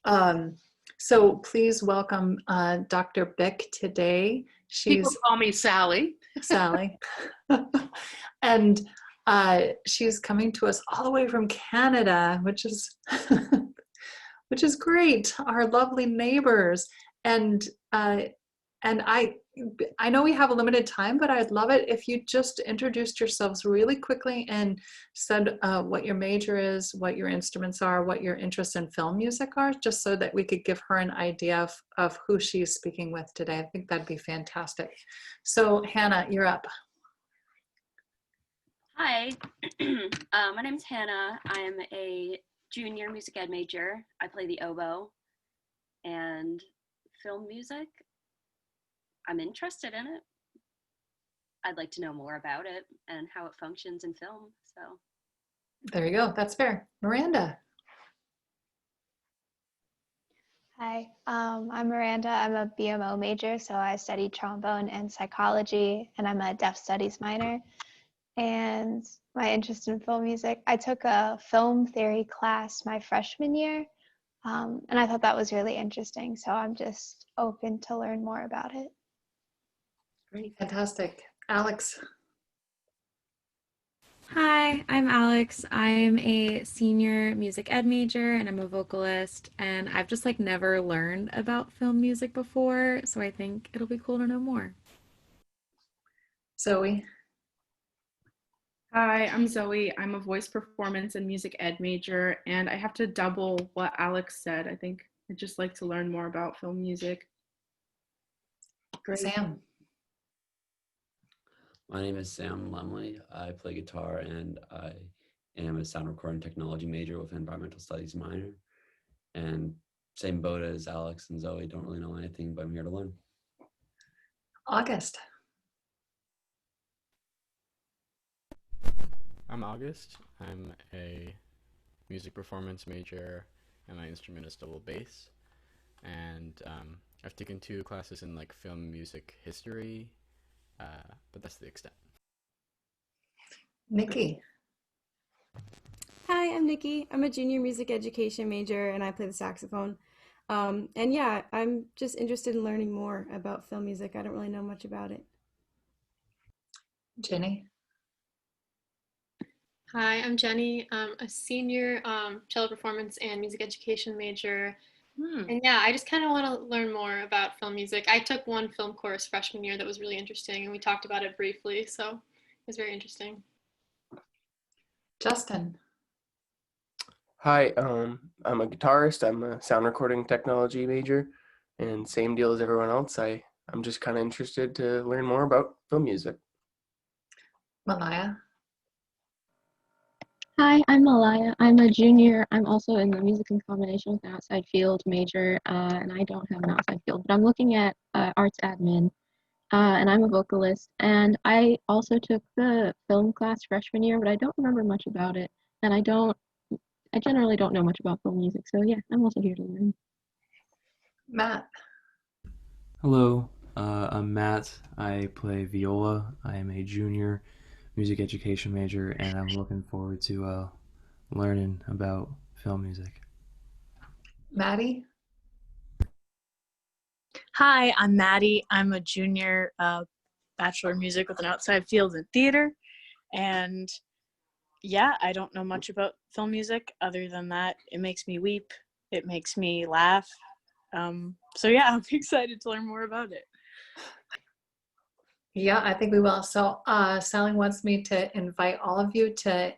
Um, so please welcome Dr. Bick today. People She's call me Sally. Sally. And she's coming to us all the way from Canada, which is which is great. Our lovely neighbors. And and I know we have a limited time, but I'd love it if you just introduced yourselves really quickly and said what your major is, what your instruments are, what your interests in film music are, just so that we could give her an idea of who she's speaking with today. I think that'd be fantastic. So Hannah, you're up. Hi, my name's Hannah. I'm a junior music ed major. I play the oboe and film music. I'm interested in it. I'd like to know more about it and how it functions in film. So There you go. That's fair. Miranda. Hi, I'm Miranda. I'm a BMO major, so I study trombone and psychology, and I'm a deaf studies minor. And my interest in film music, I took a film theory class my freshman year, and I thought that was really interesting. So I'm just open to learn more about it. Great. Fantastic. Alex. Hi, I'm Alex. I'm a senior music ed major and I'm a vocalist, and I've just like never learned about film music before, so I think it'll be cool to know more. Zoe. Hi, I'm Zoe. I'm a voice performance and music ed major, and I have to double what Alex said. I think I'd just like to learn more about film music. Great. Sam. My name is Sam Lumley. I play guitar and I am a sound recording technology major with an environmental studies minor. And same boat as Alex and Zoe, don't really know anything, but I'm here to learn. August. I'm August. I'm a music performance major and my instrument is double bass. And I've taken 2 classes in like film music history, but that's the extent. Nikki. Hi, I'm Nikki. I'm a junior music education major and I play the saxophone. And yeah, I'm just interested in learning more about film music. I don't really know much about it. Jenny. Hi, I'm Jenny. I'm a senior cello performance and music education major. And yeah, I just kind of want to learn more about film music. I took one film course freshman year that was really interesting, and we talked about it briefly, so it was very interesting. Justin. Hi, I'm a guitarist. I'm a sound recording technology major, and same deal as everyone else. I'm just kind of interested to learn more about film music. Malaya. Hi, I'm Malaya. I'm a junior. I'm also in the music in combination with an outside field major, and I don't have an outside field, but I'm looking at arts admin, and I'm a vocalist. And I also took the film class freshman year, but I don't remember much about it, and I generally don't know much about film music. So yeah, I'm also here to learn. Matt. Hello, I'm Matt. I play viola. I am a junior music education major, and I'm looking forward to learning about film music. Maddie. Hi, I'm Maddie. I'm a junior bachelor of music with an outside field in theater, and yeah, I don't know much about film music other than that it makes me weep, it makes me laugh. So yeah, I'm excited to learn more about it. Yeah, I think we will. So Sally wants me to invite all of you to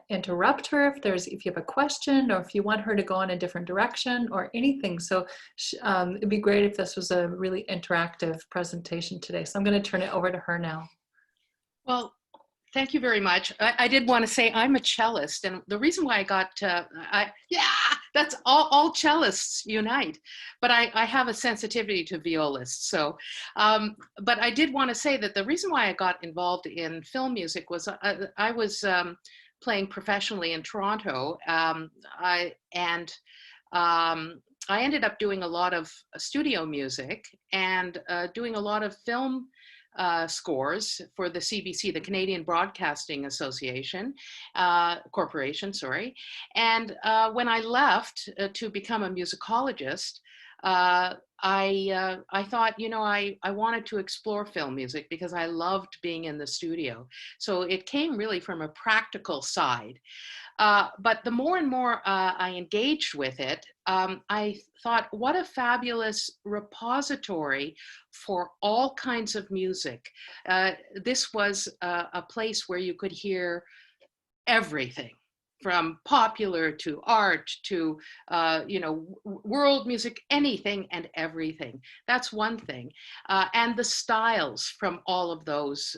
interrupt her if you have a question or if you want her to go in a different direction or anything. So it'd be great if this was a really interactive presentation today. So I'm going to turn it over to her now. Well, thank you very much. I did want to say I'm a cellist, and the reason why I got, that's all cellists unite, but I have a sensitivity to violists. So, but I did want to say that the reason why I got involved in film music was I was playing professionally in Toronto, I ended up doing a lot of studio music and doing a lot of film scores for the CBC, the Canadian Broadcasting Association, Corporation, sorry. And when I left to become a musicologist, I thought, you know, I wanted to explore film music because I loved being in the studio. So it came really from a practical side. But the more and more I engaged with it, I thought, what a fabulous repository for all kinds of music. This was a place where you could hear everything, from popular to art to you know, world music, anything and everything. That's one thing. And the styles from all of those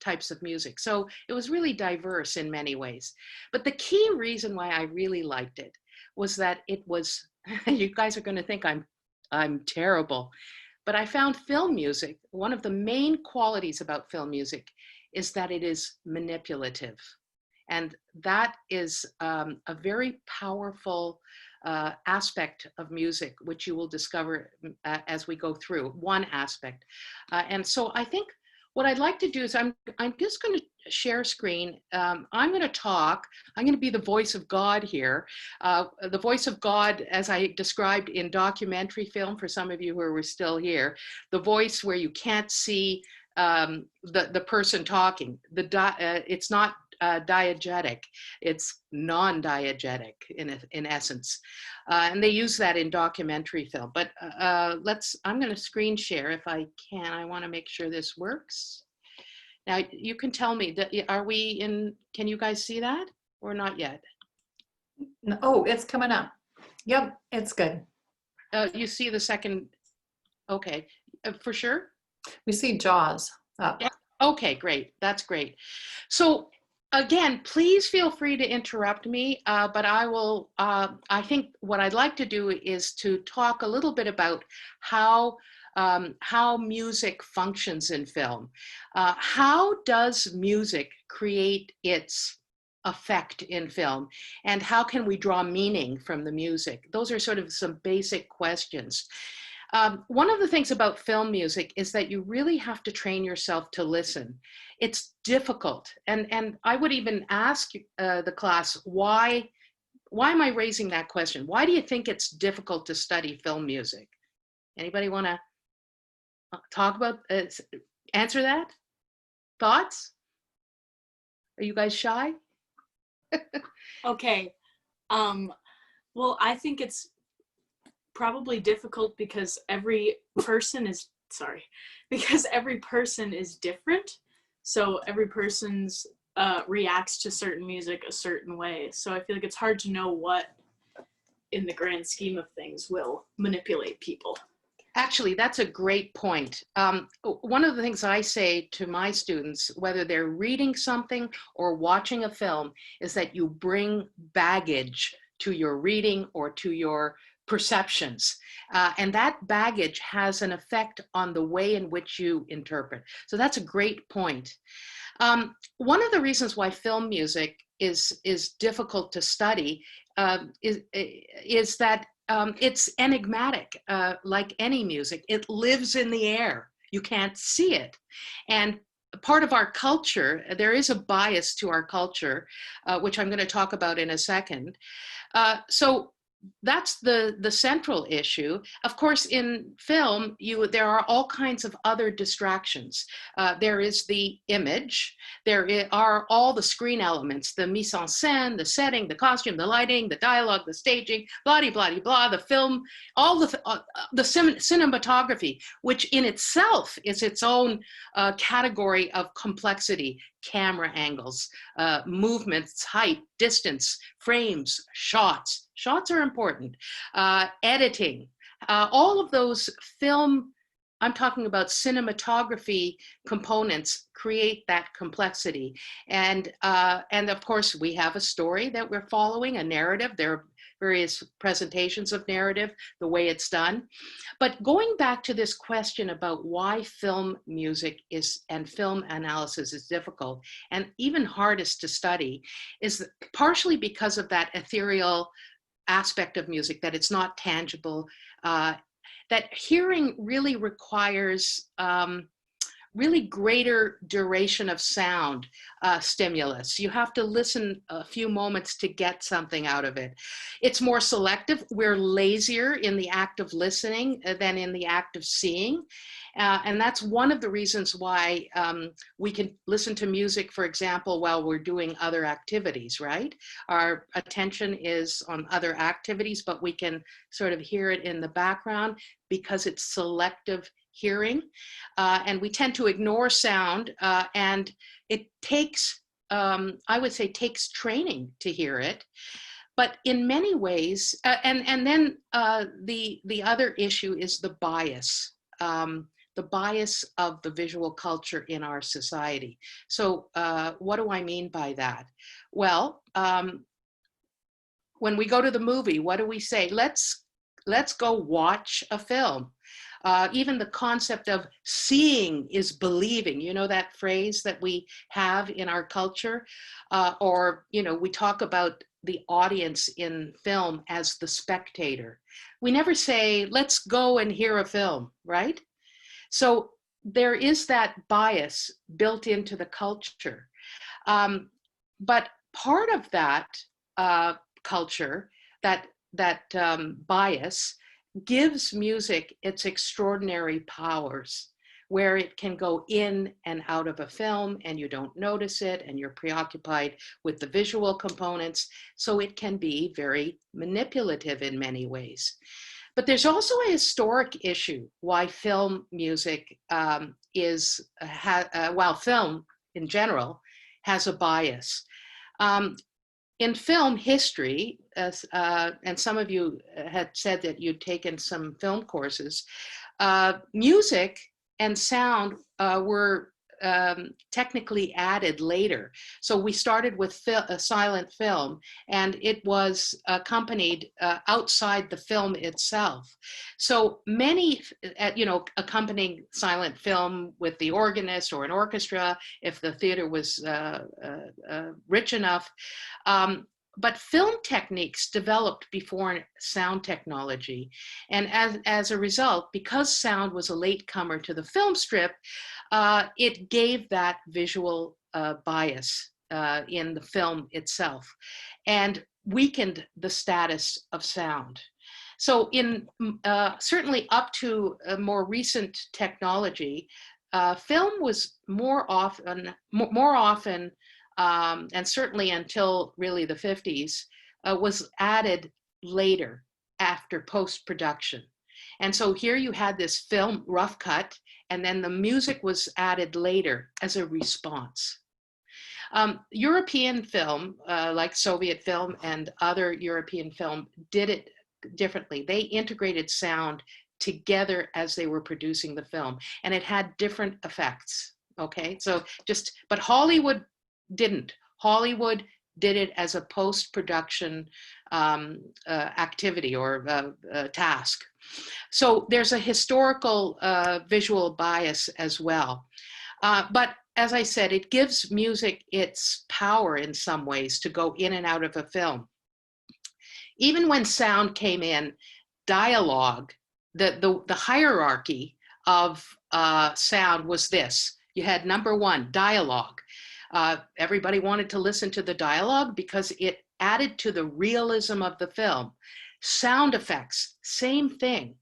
types of music. So it was really diverse in many ways. But the key reason why I really liked it was that it was, you guys are going to think I'm terrible, but I found film music, one of the main qualities about film music is that it is manipulative. And that is a very powerful aspect of music, which you will discover as we go through, one aspect. And so I think what I'd like to do is I'm just going to share screen. I'm going to talk. I'm going to be the voice of God here. The voice of God, as I described in documentary film, for some of you who are still here, the voice where you can't see the person talking. It's not diegetic, it's non-diegetic in essence. And they use that in documentary film. But I'm going to screen share if I can. I want to make sure this works. Now you can tell me, are we in, can you guys see that or not yet? Oh, it's coming up. Yep, it's good. You see the second, okay, for sure? We see Jaws up. Yeah. Okay, great. That's great. So again, please feel free to interrupt me, but I will, I think what I'd like to do is to talk a little bit about how music functions in film. How does music create its effect in film? And how can we draw meaning from the music? Those are sort of some basic questions. One of the things about film music is that you really have to train yourself to listen. It's difficult. And I would even ask the class, why am I raising that question? Why do you think it's difficult to study film music? Anybody want to talk about, answer that? Thoughts? Are you guys shy? Okay. Well, I think it's probably difficult because every person is different. So every person's reacts to certain music a certain way. So I feel like it's hard to know what, in the grand scheme of things, will manipulate people. Actually, that's a great point. One of the things I say to my students, whether they're reading something or watching a film, is that you bring baggage to your reading or to your perceptions. And that baggage has an effect on the way in which you interpret. So that's a great point. One of the reasons why film music is difficult to study is that it's enigmatic, like any music. It lives in the air. You can't see it. And part of our culture, there is a bias to our culture, which I'm going to talk about in a second. So that's the central issue. Of course, in film, there are all kinds of other distractions. There is the image. There are all the screen elements, the mise en scène, the setting, the costume, the lighting, the dialogue, the staging, blah, blah, blah, the film, all the cinematography, which in itself is its own category of complexity. Camera angles, movements, height, distance, frames, shots. Shots are important. Editing, all of those film, I'm talking about cinematography components, create that complexity. And of course, we have a story that we're following, a narrative. There are various presentations of narrative, the way it's done. But going back to this question about why film music and film analysis is difficult and even hardest to study is partially because of that ethereal aspect of music, that it's not tangible, that hearing really requires really greater duration of sound stimulus. You have to listen a few moments to get something out of it. It's more selective. We're lazier in the act of listening than in the act of seeing. And that's one of the reasons why we can listen to music, for example, while we're doing other activities, right? Our attention is on other activities, but we can sort of hear it in the background because it's selective hearing. And we tend to ignore sound, and it takes, I would say, takes training to hear it. But in many ways, and then the other issue is the bias of the visual culture in our society. So what do I mean by that? Well, when we go to the movie, what do we say? Let's go watch a film. Even the concept of seeing is believing, you know, that phrase that we have in our culture, or, you know, we talk about the audience in film as the spectator. We never say, let's go and hear a film, right? So there is that bias built into the culture. But part of that culture, that bias, gives music its extraordinary powers, where it can go in and out of a film and you don't notice it and you're preoccupied with the visual components. So it can be very manipulative in many ways. But there's also a historic issue why film music while film in general has a bias. In film history, and some of you had said that you'd taken some film courses, music and sound were technically added later. So we started with silent film, and it was accompanied outside the film itself. So many, accompanying silent film with the organist or an orchestra, if the theater was rich enough. But film techniques developed before sound technology. And as a result, because sound was a latecomer to the film strip, it gave that visual bias in the film itself and weakened the status of sound. So in certainly up to a more recent technology, film was more often, and certainly until really the 50s, was added later after post-production. And so here you had this film rough cut, and then the music was added later as a response. European film, like Soviet film and other European film, did it differently. They integrated sound together as they were producing the film, and it had different effects. Okay, so but Hollywood didn't. Hollywood did it as a post-production activity or task. So there's a historical visual bias as well. But as I said, it gives music its power in some ways to go in and out of a film. Even when sound came in, dialogue, the hierarchy of sound was this. You had number one, dialogue. Everybody wanted to listen to the dialogue because it added to the realism of the film. Sound effects, same thing.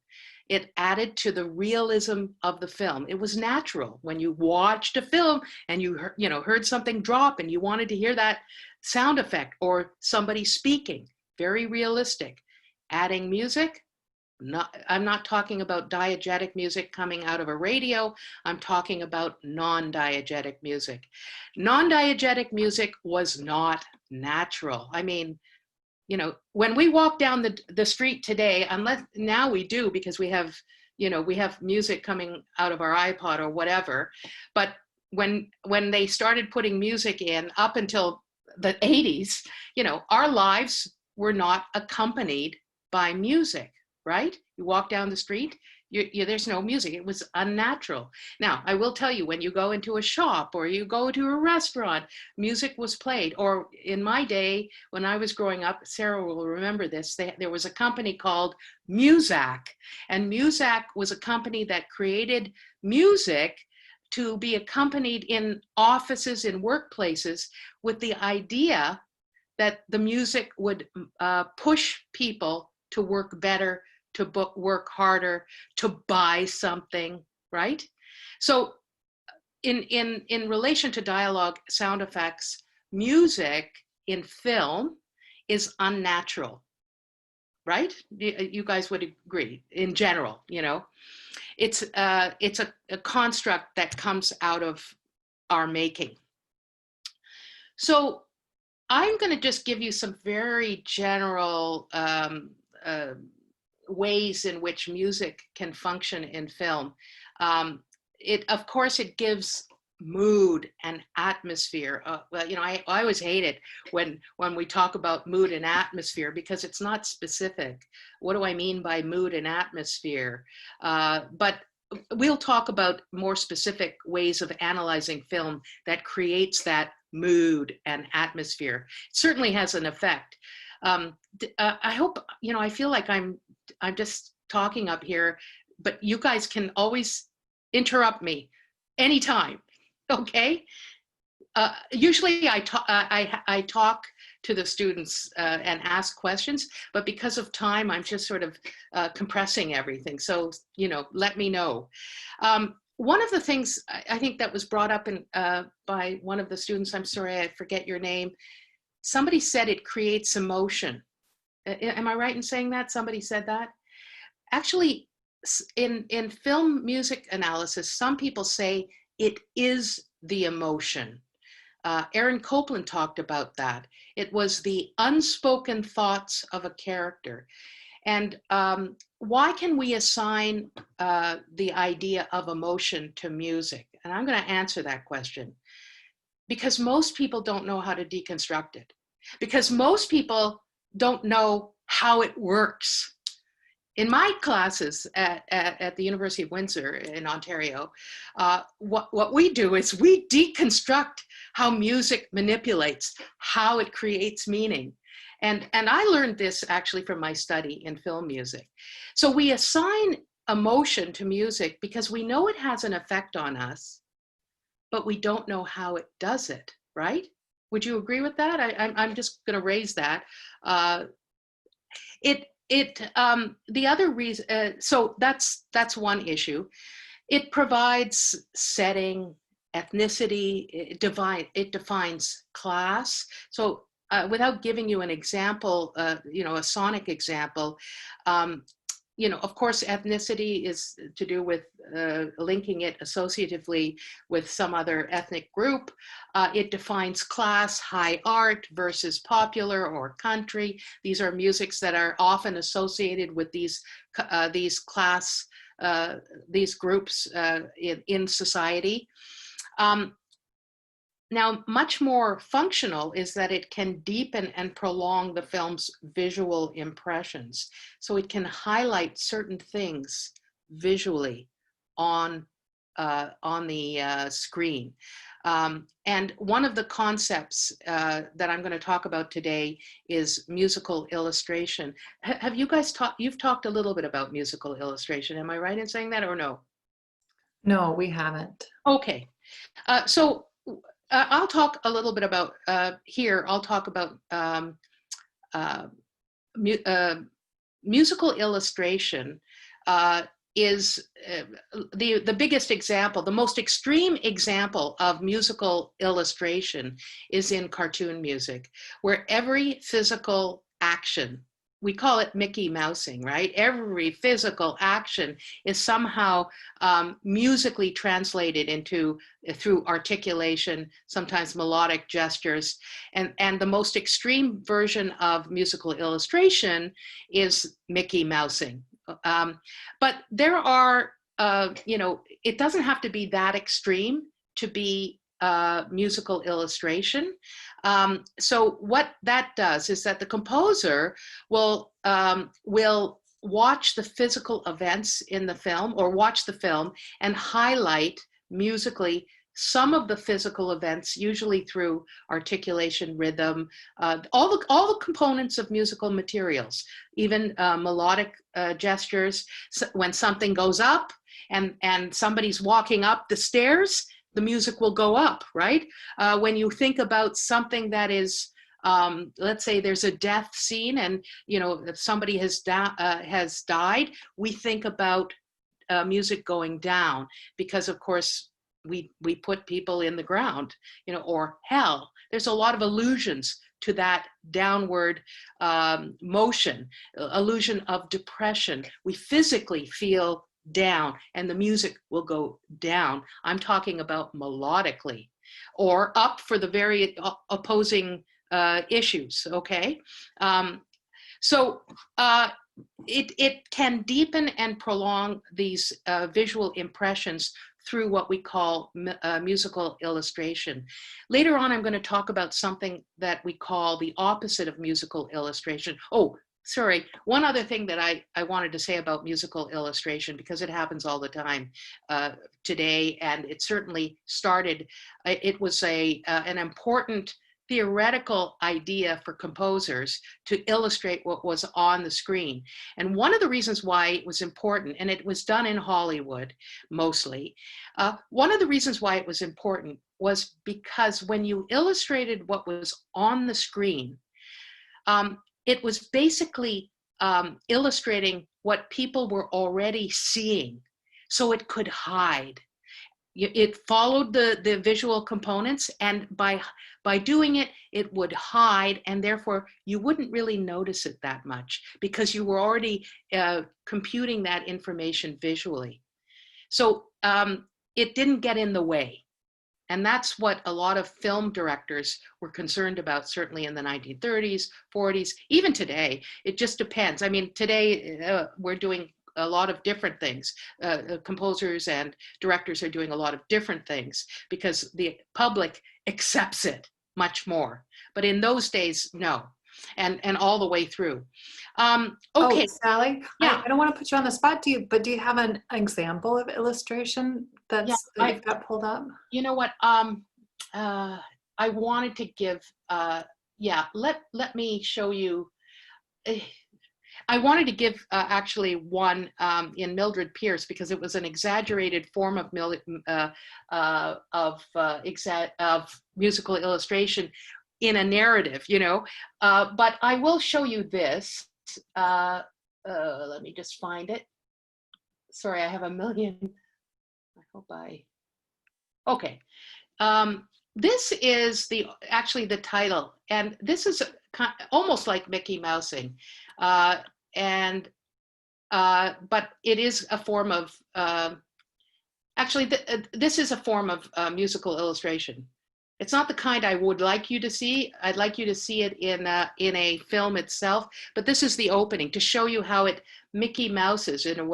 It added to the realism of the film. It was natural when you watched a film and you heard something drop and you wanted to hear that sound effect or somebody speaking. Very realistic. Adding music, I'm not talking about diegetic music coming out of a radio. I'm talking about non-diegetic music. Non-diegetic music was not natural. I mean, when we walk down the street today, unless now we do because we have music coming out of our iPod or whatever. But when they started putting music in up until the 80s, our lives were not accompanied by music. Right? You walk down the street, there's no music. It was unnatural. Now, I will tell you, when you go into a shop or you go to a restaurant, music was played. Or in my day, when I was growing up, Sarah will remember this, there was a company called Muzak. And Muzak was a company that created music to be accompanied in offices, in workplaces, with the idea that the music would push people to work better, to work harder, to buy something, right? So in relation to dialogue, sound effects, music in film is unnatural, right? You guys would agree in general, you know? It's a construct that comes out of our making. So I'm going to just give you some very general ways in which music can function in film. Of course, it gives mood and atmosphere. Well, you know, I always hate it when we talk about mood and atmosphere because it's not specific. What do I mean by mood and atmosphere? But we'll talk about more specific ways of analyzing film that creates that mood and atmosphere. It certainly has an effect. I hope, you know, I feel like I'm just talking up here, but you guys can always interrupt me anytime, okay? Usually I talk to the students and ask questions, but because of time, I'm just sort of compressing everything. So, you know, let me know. One of the things I think that was brought up by one of the students, I'm sorry, I forget your name. Somebody said it creates emotion. Am I right in saying that? Somebody said that? Actually, in film music analysis, some people say it is the emotion. Aaron Copland talked about that. It was the unspoken thoughts of a character. And why can we assign the idea of emotion to music? And I'm going to answer that question. Because most people don't know how to deconstruct it. Because most people don't know how it works. In my classes at the University of Windsor in Ontario, what we do is we deconstruct how music manipulates, how it creates meaning. And I learned this actually from my study in film music. So we assign emotion to music because we know it has an effect on us, but we don't know how it does it, right? Would you agree with that? I'm just going to raise that. The other reason, so that's one issue. It provides setting, ethnicity, it defines class. So without giving you an example, you know, a sonic example, you know, of course, ethnicity is to do with linking it associatively with some other ethnic group. It defines class, high art versus popular or country. These are musics that are often associated with these class, these groups in society. Now, much more functional is that it can deepen and prolong the film's visual impressions. So it can highlight certain things visually on the screen. And one of the concepts that I'm going to talk about today is musical illustration. Have you guys you've talked a little bit about musical illustration. Am I right in saying that or no? No, we haven't. Okay. So I'll talk a little bit about here. I'll talk about musical illustration is the biggest example, the most extreme example of musical illustration is in cartoon music, where every physical action, we call it Mickey Mousing, right? Every physical action is somehow musically translated through articulation, sometimes melodic gestures. And the most extreme version of musical illustration is Mickey Mousing. But there are, you know, it doesn't have to be that extreme to be musical illustration. So what that does is that the composer will watch the physical events in the film or watch the film and highlight musically some of the physical events, usually through articulation, rhythm, all the components of musical materials, even melodic gestures. So when something goes up and somebody's walking up the stairs, the music will go up, right? When you think about something that is, let's say there's a death scene and, you know, if somebody has died, we think about music going down because, of course, we put people in the ground, you know, or hell. There's a lot of allusions to that downward motion, illusion of depression. We physically feel down and the music will go down. I'm talking about melodically, or up for the very opposing issues, okay? So it can deepen and prolong these visual impressions through what we call musical illustration. Later on, I'm going to talk about something that we call the opposite of musical illustration. Oh, sorry, one other thing that I wanted to say about musical illustration, because it happens all the time today, and it certainly started, it was an important theoretical idea for composers to illustrate what was on the screen. And one of the reasons why it was important, and it was done in Hollywood mostly, one of the reasons why it was important was because when you illustrated what was on the screen, it was basically illustrating what people were already seeing, so it could hide. It followed the visual components, and by doing it, it would hide, and therefore you wouldn't really notice it that much because you were already computing that information visually. So it didn't get in the way. And that's what a lot of film directors were concerned about, certainly in the 1930s, 40s, even today. It just depends. I mean, today we're doing a lot of different things. Composers and directors are doing a lot of different things because the public accepts it much more. But in those days, no. And all the way through. Okay. Oh, Sally, yeah. I don't want to put you on the spot, do you have an example of illustration that you've got pulled up? You know what? I wanted to give, let me show you. I wanted to give actually one in Mildred Pierce because it was an exaggerated form of musical illustration in a narrative, you know. But I will show you this. Let me just find it. Sorry, I have a million. I hope okay. This is actually the title, and this is almost like Mickey Mousing, but it is a form of actually this is a form of musical illustration. It's not the kind I would like you to see. I'd like you to see it in a film itself, but this is the opening to show you how it Mickey Mouses in a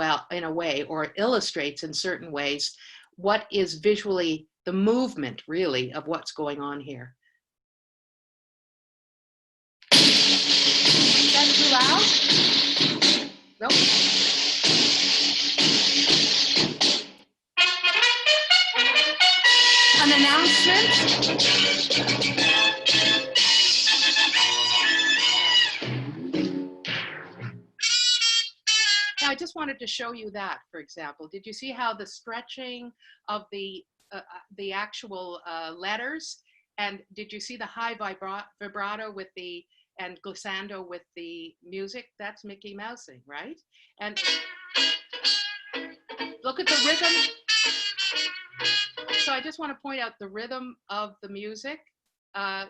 way, or illustrates in certain ways what is visually the movement, really, of what's going on here. Is that too loud? Nope. An announcement. Now, I just wanted to show you that, for example. Did you see how the stretching of the actual letters, and did you see the high vibrato with the and glissando with the music? That's Mickey Mousing, right? And look at the rhythm. So I just want to point out the rhythm of the music.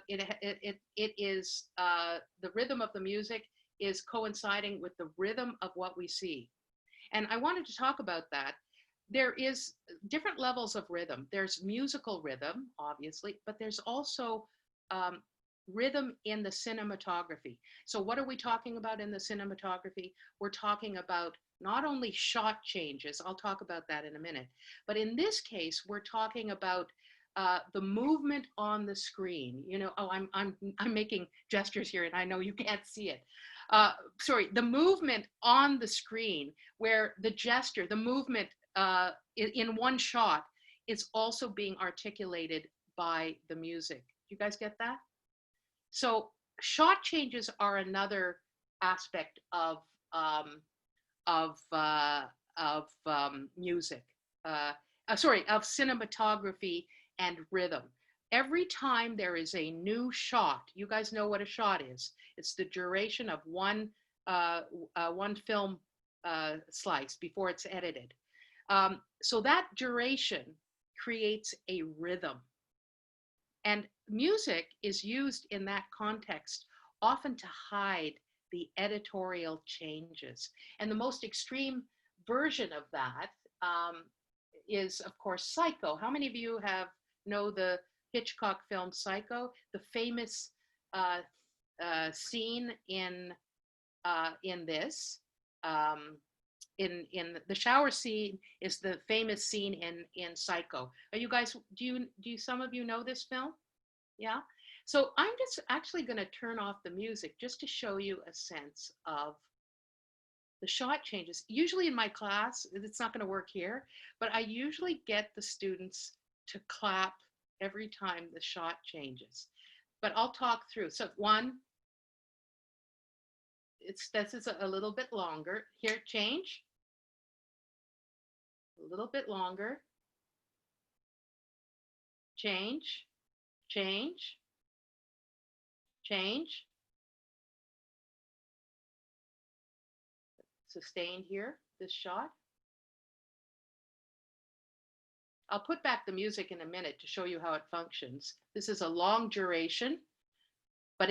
It is the rhythm of the music is coinciding with the rhythm of what we see. And I wanted to talk about that. There is different levels of rhythm. There's musical rhythm, obviously, but there's also rhythm in the cinematography. So what are we talking about in the cinematography? We're talking about not only shot changes, I'll talk about that in a minute, but in this case, we're talking about the movement on the screen. You know, I'm making gestures here, and I know you can't see it. Sorry, the movement on the screen, where the gesture, the movement in one shot is also being articulated by the music. You guys get that? So shot changes are another aspect of music. of cinematography and rhythm. Every time there is a new shot, you guys know what a shot is. It's the duration of one film slice before it's edited. So that duration creates a rhythm. And music is used in that context often to hide the editorial changes. And the most extreme version of that is, of course, Psycho. How many of you know the Hitchcock film Psycho? The famous scene in this. In the shower scene is the famous scene in Psycho. Are you guys, do some of you know this film? Yeah. So I'm just actually going to turn off the music just to show you a sense of the shot changes. Usually in my class, it's not going to work here, but I usually get the students to clap every time the shot changes. But I'll talk through. So one, this is a little bit longer. Here, change. A little bit longer. Change, change, change. Sustained here, this shot. I'll put back the music in a minute to show you how it functions. This is a long duration, but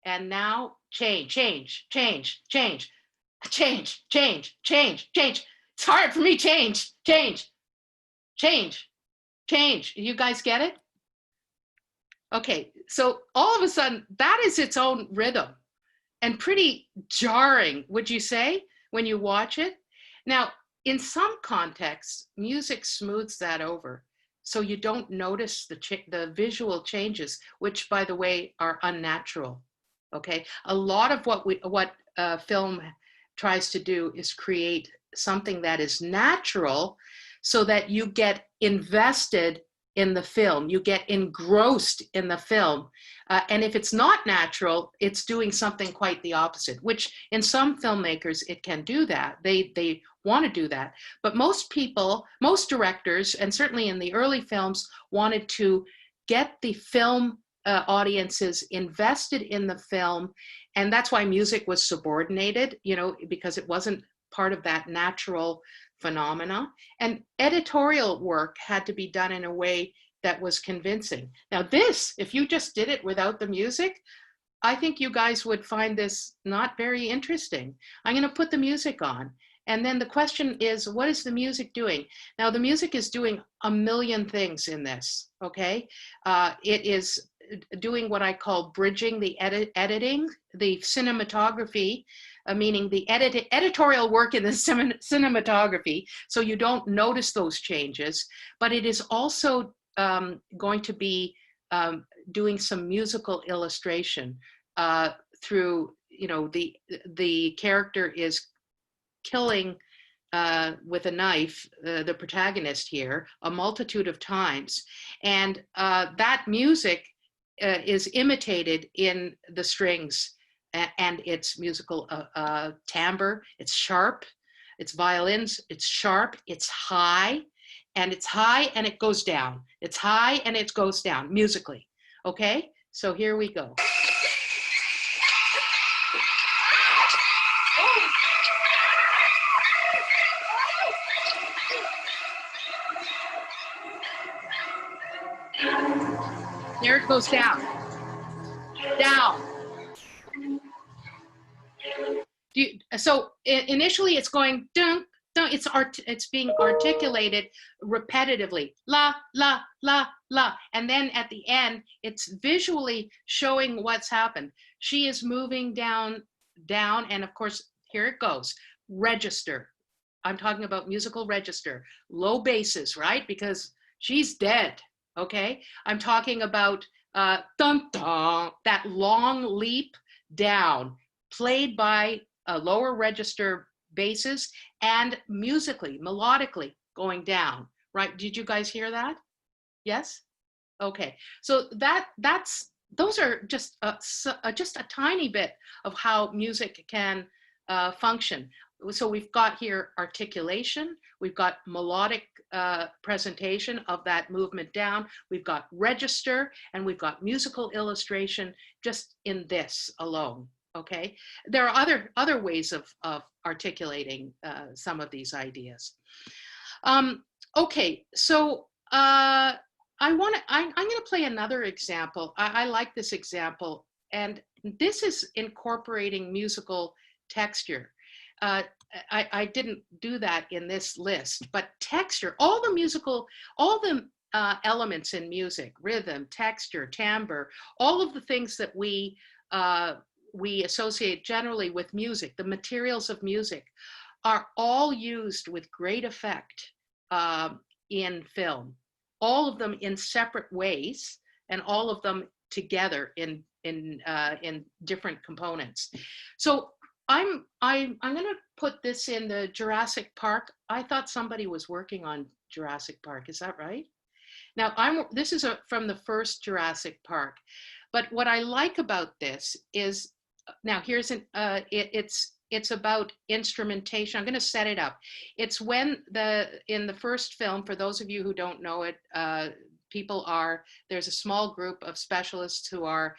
and now change, change, change, change, change, change, change, change. It's hard for me, change, change, change, change. You guys get it? Okay, so all of a sudden, that is its own rhythm and pretty jarring, would you say, when you watch it? Now, in some contexts, music smooths that over, so you don't notice the visual changes, which, by the way, are unnatural. Okay, a lot of what film tries to do is create something that is natural, so that you get invested in the film, you get engrossed in the film. And if it's not natural, it's doing something quite the opposite, which in some filmmakers, it can do that. They want to do that. But most people, most directors, and certainly in the early films, wanted to get the film audiences invested in the film. And that's why music was subordinated, because it wasn't part of that natural phenomena. And editorial work had to be done in a way that was convincing. Now this, if you just did it without the music, I think you guys would find this not very interesting. I'm going to put the music on. And then the question is, what is the music doing? Now the music is doing a million things in this, okay? It is doing what I call bridging the editing, the cinematography, meaning the editorial work in the cinematography, so you don't notice those changes, but it is also going to be doing some musical illustration through, the character is killing with a knife, the protagonist here, a multitude of times. And that music is imitated in the strings and its musical timbre. It's sharp, it's violins, it's sharp, it's high, and it's high and it goes down. It's high and it goes down musically. Okay, so here we go. There it goes down, down. So initially it's going dun, dun, it's being articulated repetitively, la, la, la, la. And then at the end, it's visually showing what's happened. She is moving down, down, and of course, here it goes, register. I'm talking about musical register, low basses, right? Because she's dead. Okay, I'm talking about dun dun, that long leap down, played by lower register basses and musically, melodically going down. Right? Did you guys hear that? Yes. Okay. So those are just a tiny bit of how music can function. so we've got here articulation, we've got melodic presentation of that movement down, we've got register, and we've got musical illustration just in this alone. Okay, there are other ways of articulating some of these ideas. Okay, so I'm going to play another example. I like this example, and this is incorporating musical texture. I didn't do that in this list, but texture, all the elements in music, rhythm, texture, timbre, all of the things that we associate generally with music, the materials of music, are all used with great effect in film. All of them in separate ways, and all of them together in different components. So I'm going to put this in the Jurassic Park. I thought somebody was working on Jurassic Park. Is that right? Now this is from the first Jurassic Park. But what I like about this is, now here's it's about instrumentation. I'm going to set it up. It's when in the first film, for those of you who don't know it, there's a small group of specialists who are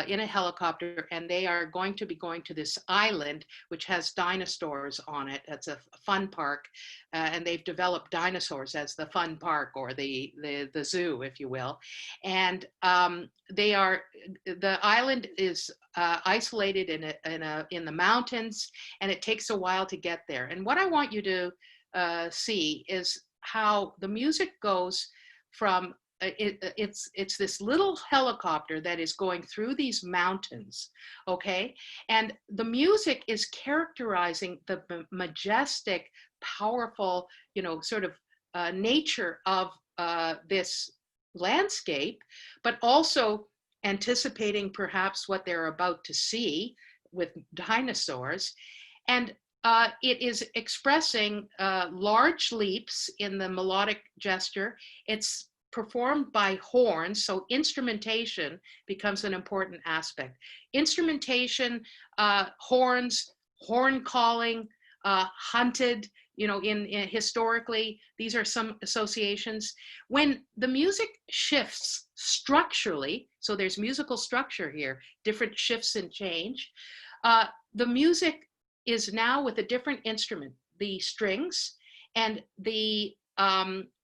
in a helicopter, and they are going to be going to this island which has dinosaurs on it. It's a fun park, and they've developed dinosaurs as the fun park, or the zoo, if you will. And the island is isolated in the mountains, and it takes a while to get there. And what I want you to see is how the music goes from it's this little helicopter that is going through these mountains, okay? And the music is characterizing the majestic, powerful, sort of nature of this landscape, but also anticipating perhaps what they're about to see with dinosaurs. And it is expressing large leaps in the melodic gesture. It's performed by horns, so instrumentation becomes an important aspect. Instrumentation, horns, horn calling, hunted, historically, these are some associations. When the music shifts structurally, so there's musical structure here, different shifts and change, the music is now with a different instrument, the strings, and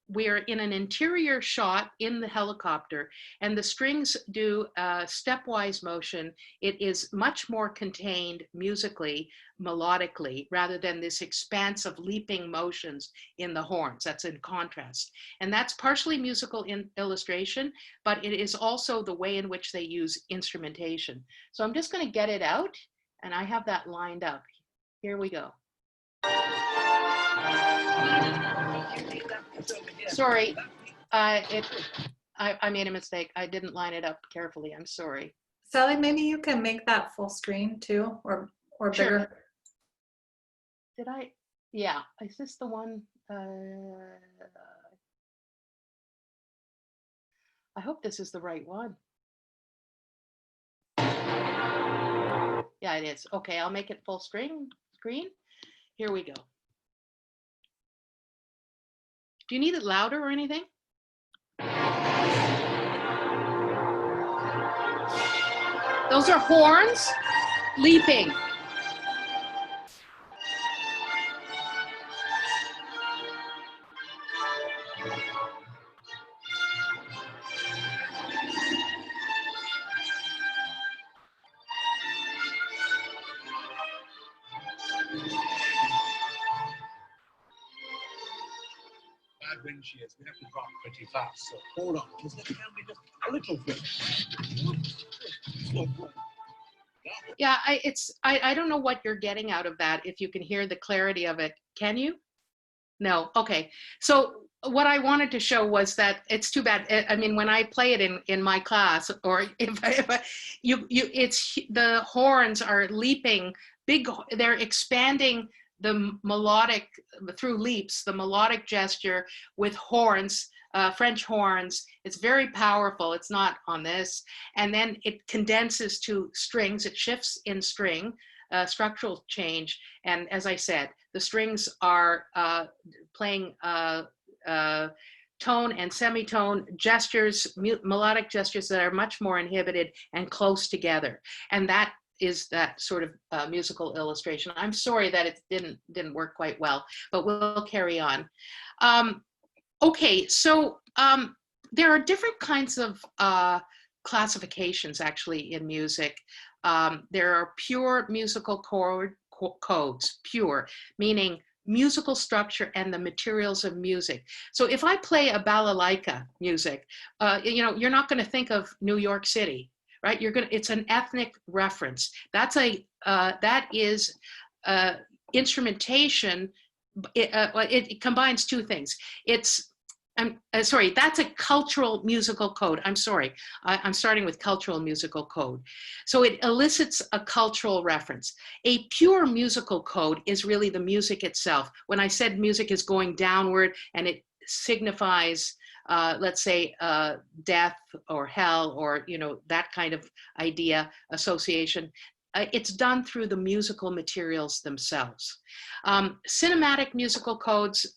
we're in an interior shot in the helicopter, and the strings do stepwise motion. It is much more contained musically, melodically, rather than this expanse of leaping motions in the horns. That's in contrast. And that's partially musical illustration, but it is also the way in which they use instrumentation. So I'm just going to get it out, and I have that lined up. Here we go. Sorry, I made a mistake. I didn't line it up carefully. I'm sorry. Sally, maybe you can make that full screen too, or bigger. Sure. Did I? Yeah. Is this the one? I hope this is the right one. Yeah, it is. Okay, I'll make it full screen. Here we go. Do you need it louder or anything? Those are horns leaping. Wind shears, we have to drop pretty fast, so hold on, because there can be just a little bit. Yeah, I don't know what you're getting out of that, if you can hear the clarity of it. Can you? No, okay. So what I wanted to show was that it's too bad. I mean, when I play it in my class, or it's the horns are leaping big, they're expanding the melodic, through leaps, the melodic gesture with horns, French horns. It's very powerful. It's not on this. And then it condenses to strings. It shifts in string, structural change. And as I said, The strings are playing tone and semitone gestures, melodic gestures that are much more inhibited and close together. And that is that sort of musical illustration. I'm sorry that it didn't work quite well, but we'll carry on. Okay, so there are different kinds of classifications actually in music. There are pure musical codes, pure, meaning musical structure and the materials of music. So if I play a balalaika music, you're not going to think of New York City, right? It's an ethnic reference. That is instrumentation. It combines two things. That's a cultural musical code. I'm sorry, I'm starting with cultural musical code. So it elicits a cultural reference. A pure musical code is really the music itself. When I said music is going downward and it signifies, let's say, death or hell or, that kind of idea, association, it's done through the musical materials themselves. Cinematic musical codes,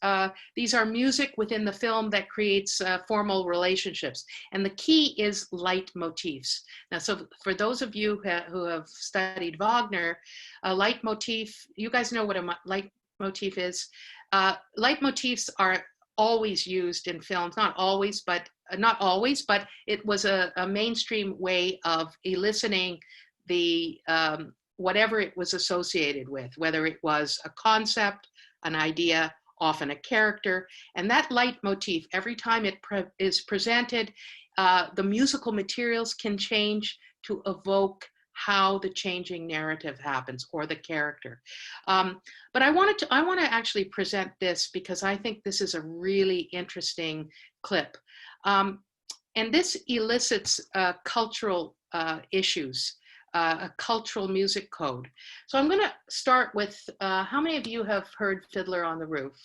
these are music within the film that creates formal relationships. And the key is leitmotifs. Now, so for those of you who have studied Wagner, a leitmotif, you guys know what a leitmotif is. Leitmotifs are always used in films, not always, but it was a mainstream way of eliciting the whatever it was associated with, whether it was a concept, an idea, often a character. And that leitmotif, every time it is presented, the musical materials can change to evoke how the changing narrative happens or the character. But I want to actually present this because I think this is a really interesting clip. And this elicits cultural issues. A cultural music code. So I'm going to start with, how many of you have heard Fiddler on the Roof,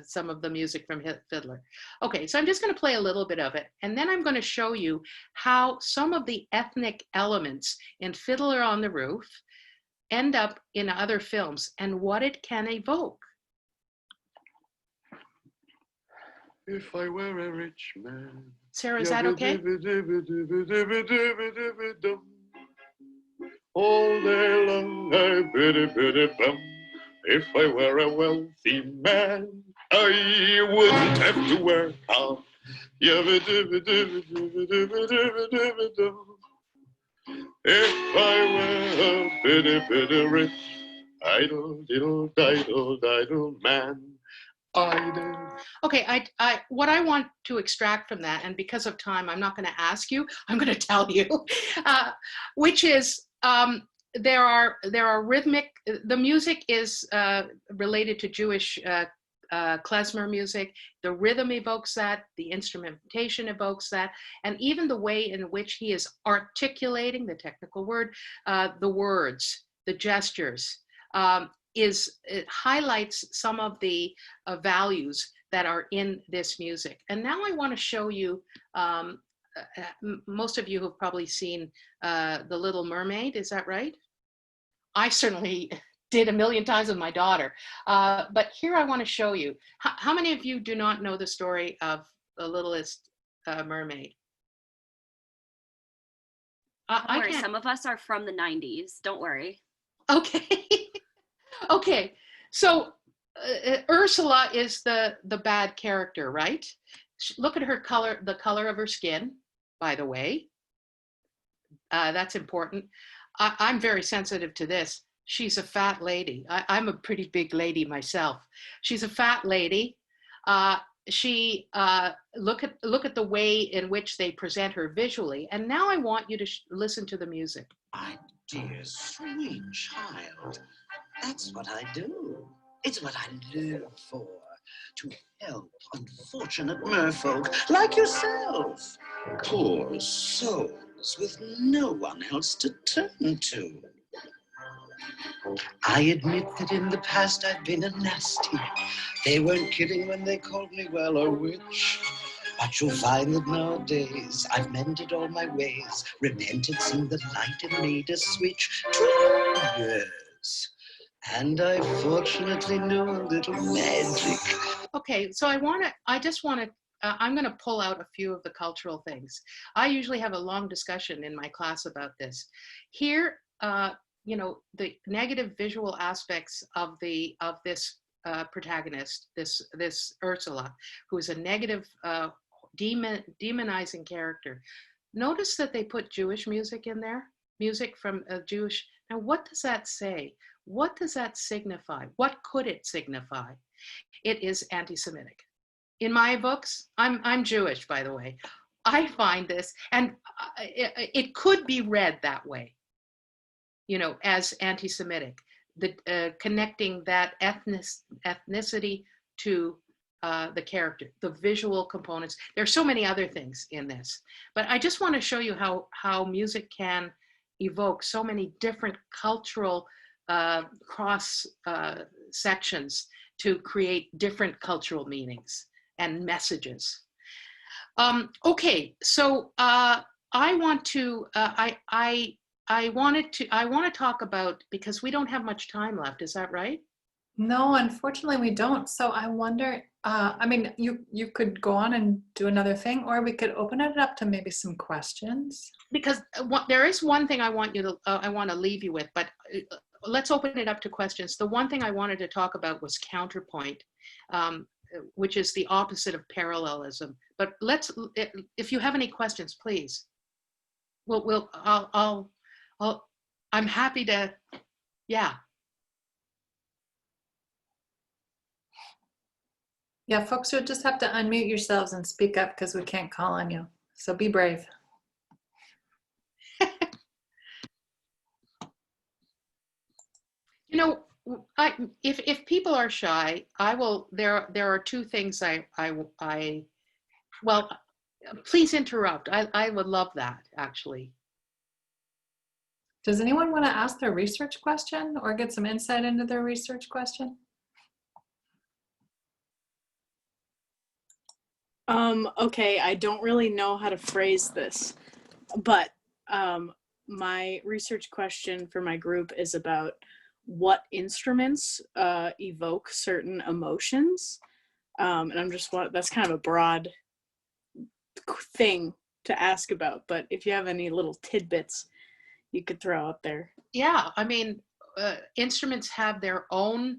some of the music from Fiddler? Okay, so I'm just going to play a little bit of it, and then I'm going to show you how some of the ethnic elements in Fiddler on the Roof end up in other films and what it can evoke. If I were a rich man. Sarah, is that okay? All day long, I biddy-biddy-bum. If I were a wealthy man, I wouldn't have to work hard. If I were a biddy-biddy rich, idle-diddle-diddle-diddle man, Okay, what I want to extract from that, and because of time, I'm not going to ask you, I'm going to tell you, which is there are rhythmic, the music is related to Jewish klezmer music. The rhythm evokes that, the instrumentation evokes that, and even the way in which he is articulating, the technical word, the words, the gestures, it highlights some of the values that are in this music. And now I want to show you, most of you have probably seen The Little Mermaid, is that right? I certainly did a million times with my daughter. But here I want to show you, how many of you do not know the story of The Littlest Mermaid? Don't worry, some of us are from the 90s, don't worry. Okay. Okay, so Ursula is the bad character, right? Look at her color, the color of her skin, by the way. That's important. I'm very sensitive to this. She's a fat lady. I'm a pretty big lady myself. She's a fat lady. Look at the way in which they present her visually. And now I want you to listen to the music. My dear sweet child, that's what I do. It's what I live for. To help unfortunate merfolk like yourself. Poor souls with no one else to turn to. I admit that in the past I've been a nasty. They weren't kidding when they called me, well, a witch. But you'll find that nowadays I've mended all my ways. Repented, seen the light and made a switch. 2 years. And I fortunately knew a little magic. Okay, so I just want to, I'm going to pull out a few of the cultural things. I usually have a long discussion in my class about this. Here, the negative visual aspects of this protagonist, this Ursula, who is a negative, demonizing character. Notice that they put Jewish music in there, music from a Jewish. Now, what does that say? What does that signify? What could it signify? It is anti-Semitic. In my books, I'm Jewish, by the way. I find this, and it could be read that way, as anti-Semitic, connecting that ethnicity to the character, the visual components. There's so many other things in this, but I just want to show you how music can evoke so many different cultural cross sections to create different cultural meanings and messages. Okay, so I want to talk about, because we don't have much time left. Is that right? No, unfortunately we don't. So I wonder, I mean, you could go on and do another thing, or we could open it up to maybe some questions. Because there is one thing I want to leave you with, but let's open it up to questions. The one thing I wanted to talk about was counterpoint, which is the opposite of parallelism. But if you have any questions, please. I'm happy to, yeah. Yeah, folks, you'll just have to unmute yourselves and speak up because we can't call on you. So be brave. If people are shy, I will. There are two things well, please interrupt. I would love that, actually. Does anyone want to ask their research question or get some insight into their research question? Okay, I don't really know how to phrase this, but my research question for my group is about what instruments evoke certain emotions. And that's kind of a broad thing to ask about, but if you have any little tidbits you could throw out there. Yeah, I mean, instruments have their own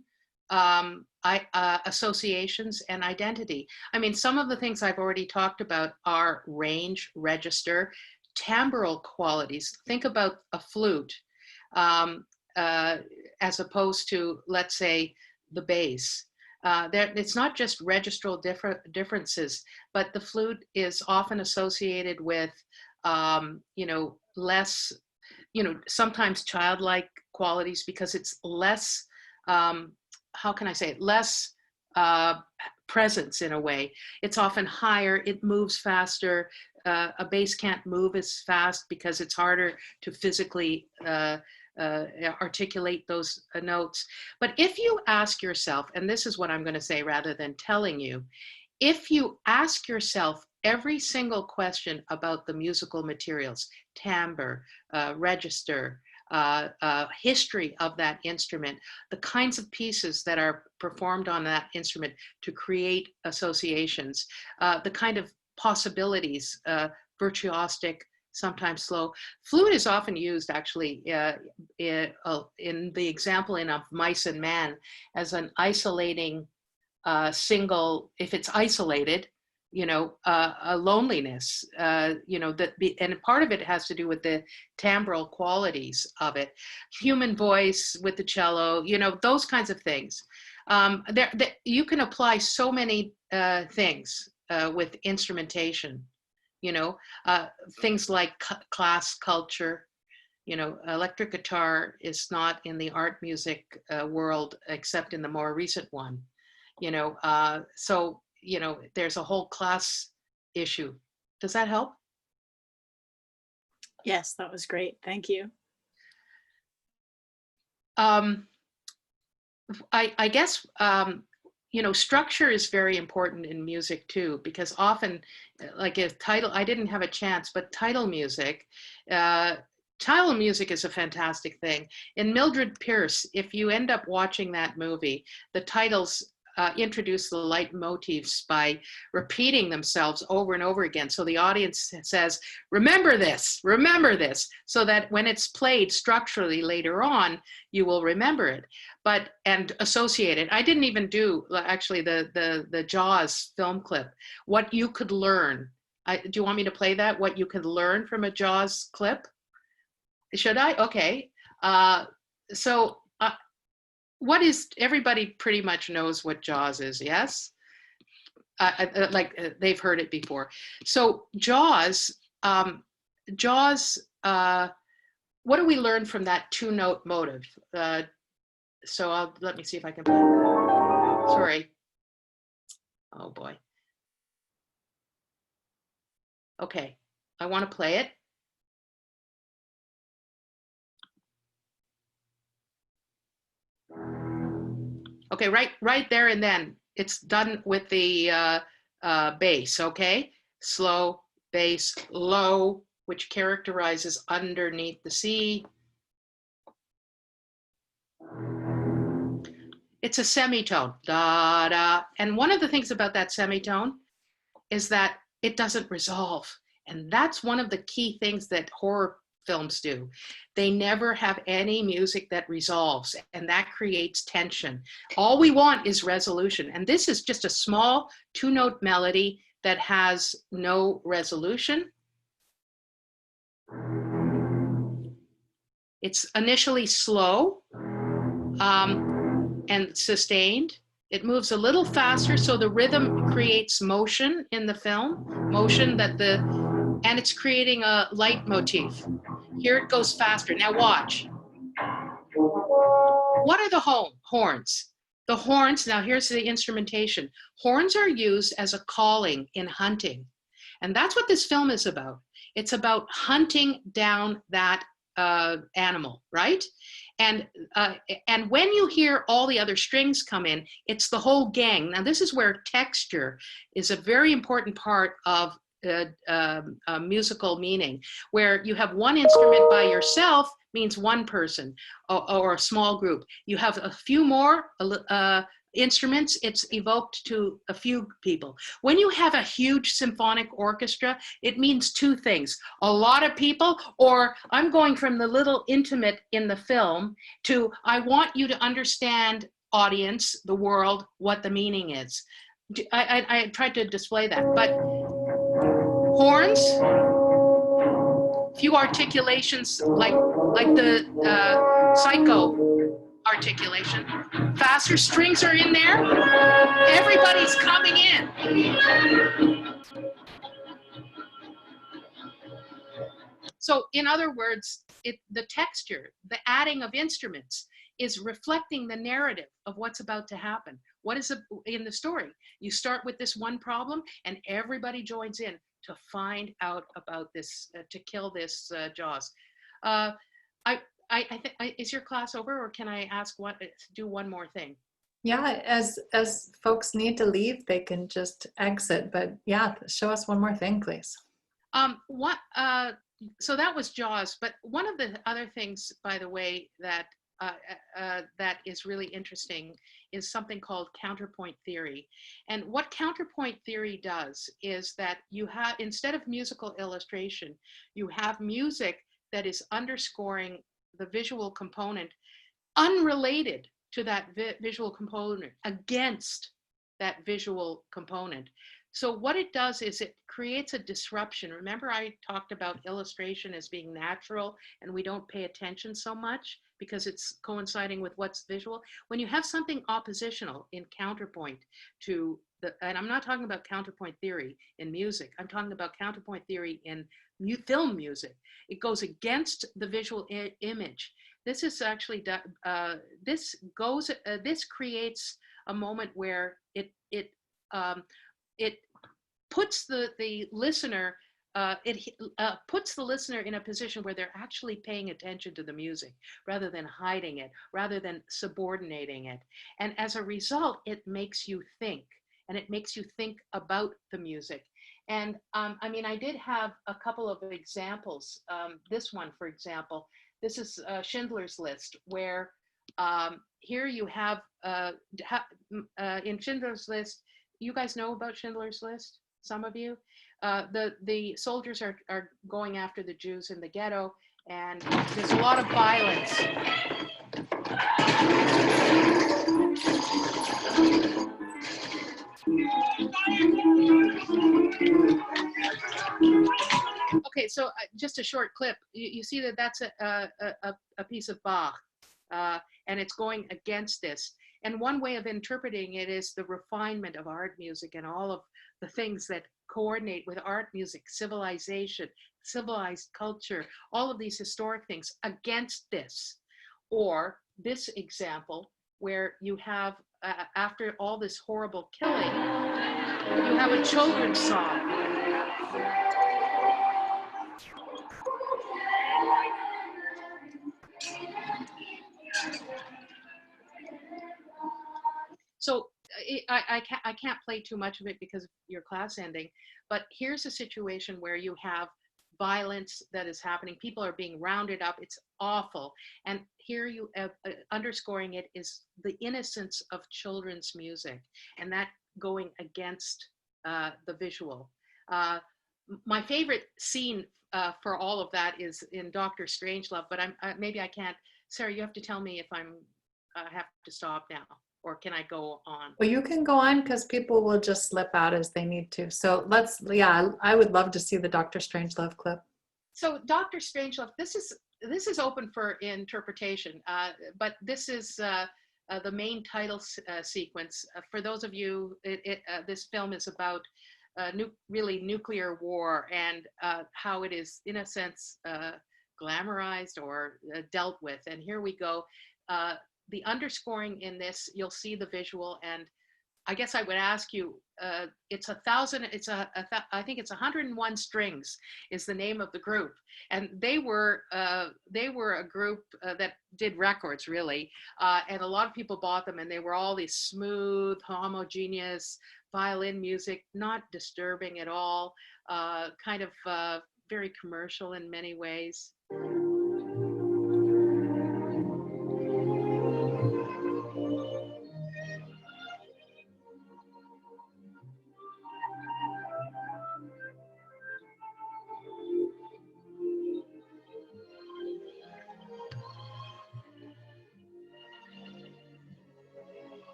associations and identity. I mean, some of the things I've already talked about are range, register, timbral qualities. Think about a flute as opposed to, let's say, the bass. It's not just registral differences, but the flute is often associated with, less, sometimes childlike qualities because it's less, how can I say it, less presence in a way. It's often higher, it moves faster. A bass can't move as fast because it's harder to physically articulate those notes. But if you ask yourself, and this is what I'm going to say rather than telling you, if you ask yourself every single question about the musical materials, timbre, register, history of that instrument, the kinds of pieces that are performed on that instrument to create associations, the kind of possibilities, virtuosic, sometimes slow. Flute is often used actually in the example of Mice and Man as an isolating single, if it's isolated, a loneliness, and part of it has to do with the timbral qualities of it. Human voice with the cello, those kinds of things. You can apply so many things with instrumentation, things like class culture. Electric guitar is not in the art music world except in the more recent one. So there's a whole class issue. Does that help? Yes, that was great. Thank you. I guess, structure is very important in music too, because often, like I didn't have a chance, but title music title music is a fantastic thing. In Mildred Pierce, if you end up watching that movie, the titles introduce the leitmotifs by repeating themselves over and over again. So the audience says, remember this, so that when it's played structurally later on, you will remember it, and associate it. I didn't even do actually the Jaws film clip, what you could learn. Do you want me to play that? What you could learn from a Jaws clip? Should I? Okay. So what is, everybody pretty much knows what Jaws is, yes? They've heard it before. So Jaws, what do we learn from that two-note motive? So let me see if I can, sorry. Oh boy. Okay, I want to play it. Okay, right there and then. It's done with the bass, okay? Slow, bass, low, which characterizes underneath the sea. It's a semitone, da, da. And one of the things about that semitone is that it doesn't resolve. And that's one of the key things that horror films do. They never have any music that resolves, and that creates tension. All we want is resolution. And this is just a small two-note melody that has no resolution. It's initially slow and sustained. It moves a little faster, so the rhythm creates motion in the film, and it's creating a leitmotif. Here it goes faster. Now watch. What are the horns? The horns, now here's the instrumentation. Horns are used as a calling in hunting. And that's what this film is about. It's about hunting down that animal, right? And when you hear all the other strings come in, it's the whole gang. Now this is where texture is a very important part of musical meaning, where you have one instrument by yourself means one person or a small group. You have a few more instruments, it's evoked to a few people. When you have a huge symphonic orchestra, it means two things: a lot of people, or I'm going from the little intimate in the film to I want you to understand, audience, the world, what the meaning is. I tried to display that, but horns, few articulations like the psycho articulation. Faster strings are in there. Everybody's coming in. So in other words, the texture, the adding of instruments is reflecting the narrative of what's about to happen. What is in the story? You start with this one problem and everybody joins in to find out about this, to kill this Jaws. Is your class over, or can I ask do one more thing? Yeah, as folks need to leave, they can just exit. But yeah, show us one more thing, please. So that was Jaws. But one of the other things, by the way, that that is really interesting is something called counterpoint theory. And what counterpoint theory does is that you have, instead of musical illustration, you have music that is underscoring the visual component unrelated to that visual component, against that visual component. So what it does is it creates a disruption. Remember, I talked about illustration as being natural and we don't pay attention so much because it's coinciding with what's visual. When you have something oppositional in counterpoint to and I'm not talking about counterpoint theory in music, I'm talking about counterpoint theory in film music. It goes against the visual image. This is actually, this creates a moment where it puts the listener, puts the listener in a position where they're actually paying attention to the music rather than hiding it, rather than subordinating it. And as a result, it makes you think, and it makes you think about the music. And I mean, I did have a couple of examples. This one, for example, this is Schindler's List, where here you have, in Schindler's List, you guys know about Schindler's List, some of you? The soldiers are going after the Jews in the ghetto, and there's a lot of violence. Okay, so just a short clip. You see that that's a piece of Bach, and it's going against this. And one way of interpreting it is the refinement of art music and all of the things that coordinate with art music, civilization, civilized culture, all of these historic things against this. Or this example, where you have, after all this horrible killing, you have a children's song. So I can't play too much of it because of your class ending, but here's a situation where you have violence that is happening. People are being rounded up. It's awful. And here you underscoring it is the innocence of children's music, and that going against the visual. My favorite scene for all of that is in Dr. Strangelove, but maybe I can't. Sarah, you have to tell me if I have to stop now, or can I go on? Well, you can go on because people will just slip out as they need to. So yeah, I would love to see the Dr. Strangelove clip. So Dr. Strangelove, this is open for interpretation, but this is the main title sequence. For those of you, this film is about really nuclear war and how it is, in a sense, glamorized or dealt with. And here we go. The underscoring in this, you'll see the visual, and I guess I would ask you, I think it's 101 Strings is the name of the group. And they were a group that did records, really. And a lot of people bought them, and they were all these smooth, homogeneous violin music, not disturbing at all, kind of very commercial in many ways.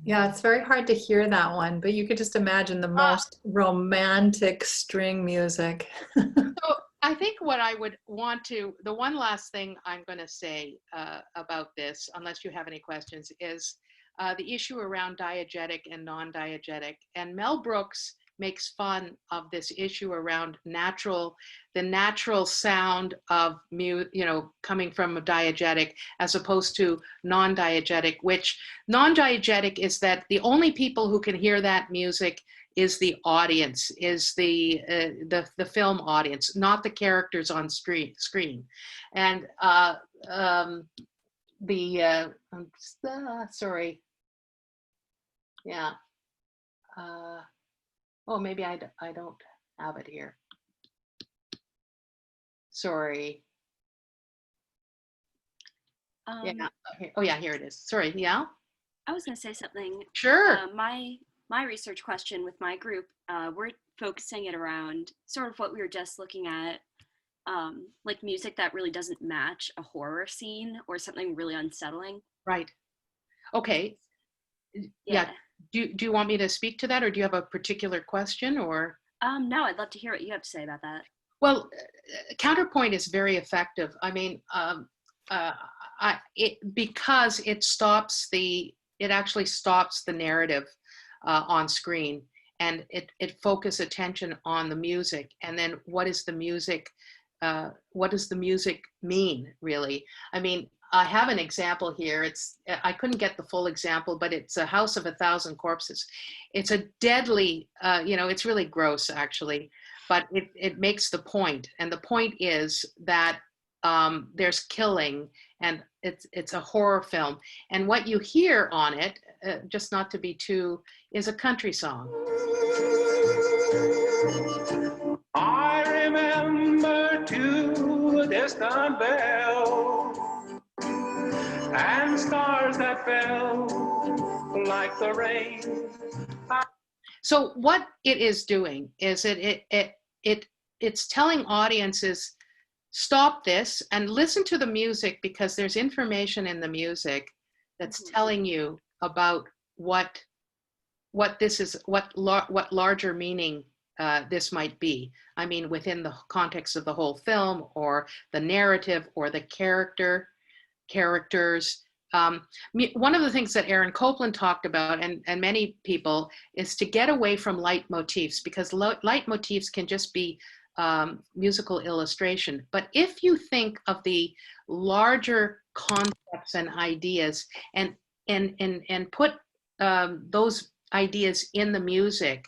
Yeah, it's very hard to hear that one, but you could just imagine the most romantic string music. So I think what I would want to, the one last thing I'm going to say about this, unless you have any questions, is the issue around diegetic and non-diegetic. And Mel Brooks makes fun of this issue around the natural sound of coming from a diegetic as opposed to non-diegetic, which non-diegetic is that the only people who can hear that music is the audience, is the film audience, not the characters on screen. And sorry. Yeah. Oh, maybe I don't have it here. Sorry. Yeah. Okay. Oh, yeah, here it is. Sorry. Yeah. I was going to say something. Sure. My research question with my group, we're focusing it around sort of what we were just looking at, like music that really doesn't match a horror scene or something really unsettling. Right. Okay. Yeah. Do you want me to speak to that, or do you have a particular question, or? No, I'd love to hear what you have to say about that. Well, counterpoint is very effective. I mean, because it actually stops the narrative on screen, and it focuses attention on the music, and then what does the music mean, really? I mean, I have an example here. I couldn't get the full example, but it's A House of a Thousand Corpses. It's a deadly, it's really gross, actually, but it makes the point. And the point is that there's killing, and it's a horror film. And what you hear on it, just not to be too, is a country song. I remember two distant bells and stars that fell like the rain. So what it is doing is it's telling audiences, stop this and listen to the music, because there's information in the music that's telling you about what this is, what larger meaning this might be. I mean, within the context of the whole film, or the narrative, or the characters. One of the things that Aaron Copland talked about, and many people, is to get away from leitmotifs, because leitmotifs can just be musical illustration. But if you think of the larger concepts and ideas, and put those ideas in the music,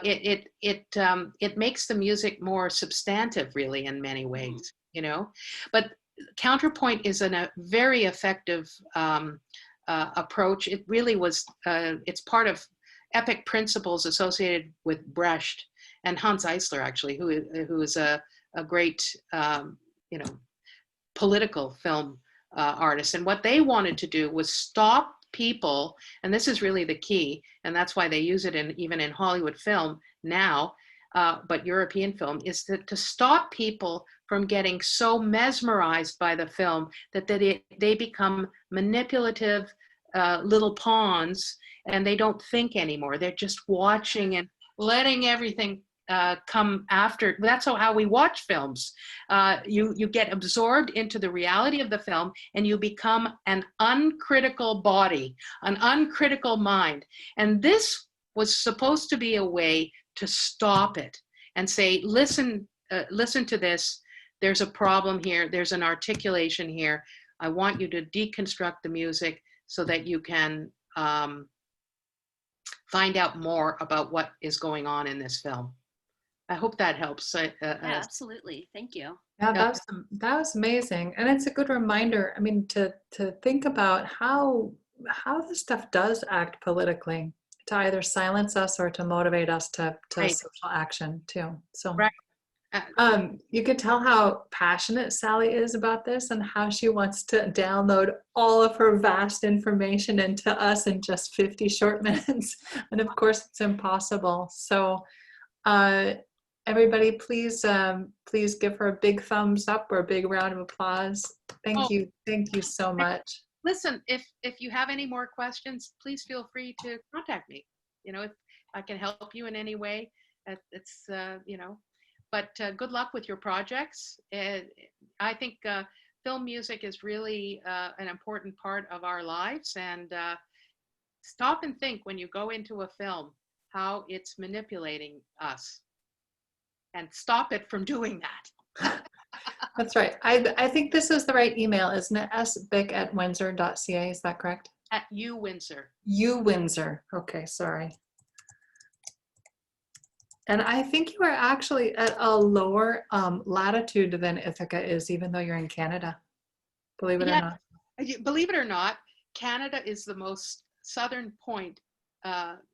it makes the music more substantive, really, in many ways, you know. But Counterpoint is a very effective approach. It really was, it's part of epic principles associated with Brecht and Hans Eisler, actually, who is a great, you know, political film artist. And what they wanted to do was stop people, and this is really the key, and that's why they use it even in Hollywood film now, but European film, is to stop people from getting so mesmerized by the film that they become manipulative little pawns, and they don't think anymore. They're just watching and letting everything come after. That's how we watch films. You get absorbed into the reality of the film, and you become an uncritical body, an uncritical mind. And this was supposed to be a way to stop it and say, listen to this. There's a problem here. There's an articulation here. I want you to deconstruct the music so that you can find out more about what is going on in this film. I hope that helps. Yeah, absolutely. Thank you. Yeah, that was amazing, and it's a good reminder. I mean, to think about how this stuff does act politically, to either silence us or to motivate us to Right. social action too. So, right. You could tell how passionate Sally is about this, and how she wants to download all of her vast information into us in just 50 short minutes. And of course, it's impossible. So, everybody, please give her a big thumbs up or a big round of applause. Thank you so much. Listen, if you have any more questions, please feel free to contact me. You know, if I can help you in any way, it's you know. But good luck with your projects. I think film music is really an important part of our lives, and stop and think when you go into a film how it's manipulating us, and stop it from doing that. That's right. I think this is the right email, isn't it? sbick@windsor.ca. Is that correct? At UWindsor. UWindsor. Okay, sorry. And I think you are actually at a lower latitude than Ithaca is, even though you're in Canada. Believe it or not. Believe it or not, Canada is the most southern point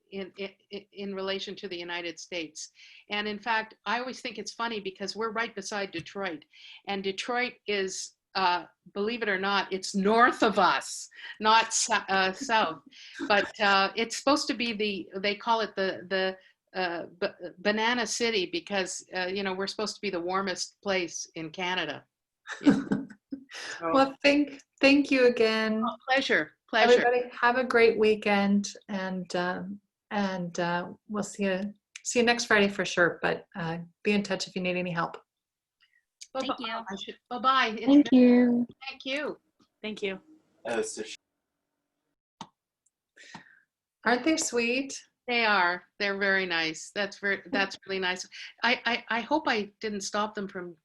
in relation to the United States. And in fact, I always think it's funny because we're right beside Detroit, and Detroit is, believe it or not, it's north of us, not south. But it's supposed to be they call it the banana city, because you know, we're supposed to be the warmest place in Canada. So, well, thank you again. Oh, pleasure. Everybody, have a great weekend, and we'll see you next Friday for sure. But be in touch if you need any help. Thank you. Bye-bye. Thank you. Thank you. Thank you. Aren't they sweet? They are. They're very nice. That's really nice. I hope I didn't stop them from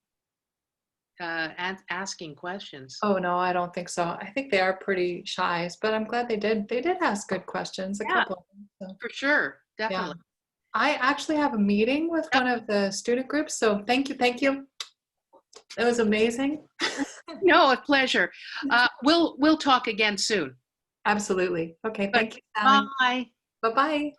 asking questions. Oh no, I don't think so. I think they are pretty shy, but I'm glad they did ask good questions. A couple of them, so. For sure. Definitely. Yeah. I actually have a meeting with one of the student groups, so thank you. That was amazing. No, a pleasure. We'll talk again soon. Absolutely. Okay. Good. Thank you, Sally. Bye. Bye-bye.